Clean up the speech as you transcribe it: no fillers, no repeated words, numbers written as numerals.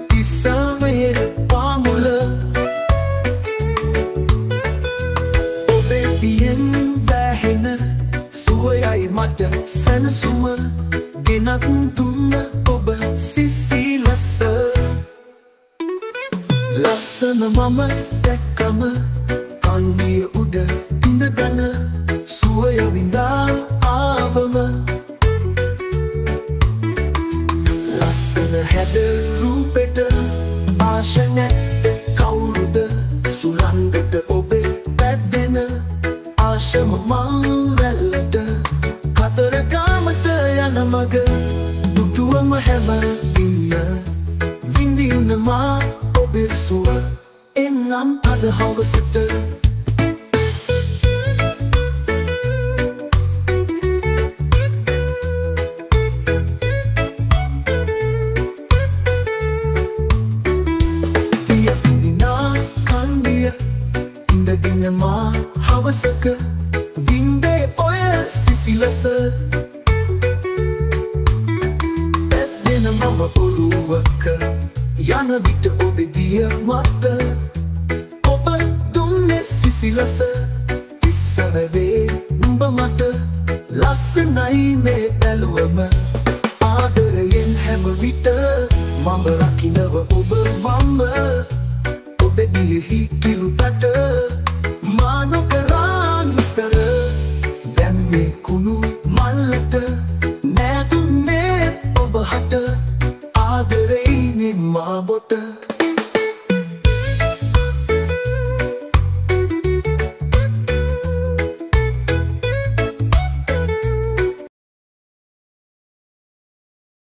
තිසමයේ පාමුල ඔබේ පියෙන් වැහෙන සුවයයි මට සැනසුම ගෙනත් දුන්න ඔබ සිසිලස ලස්සන මම දැක්කම කන්දිය උඩ ඉඳගෙන සුවය විඳා ආවම ලස්සන හැඩ රූපෙට ආශ නැත්ත කවුරුද සුළංගට ඔබේ පැද්දෙන ආශම මංවැල්ලට කතරගමට යන මග දුටුවම හැමතින්න විඳින්නමා ඔබේ සුව එන්නම් අද හවසට ඉඳගෙනමා හවසක වින්දේ ඔය සිසිලස පැද්දෙන මම ඔළුවක යන විට ඔබේ දිය මත ඔබ දුන්නේ සිසිලස තිස්සනවේ උඹ මට ලස්සනයි මේ ඇලුවම ආදරයෙන් හැම විට මම රකින්නව ඔබ වම්ම ඔබේ දියෙහි කිරුතට මා නොකරා නිතර දැන් මේ කුණු මල්ලට නෑදුන්නේ ඔබ හට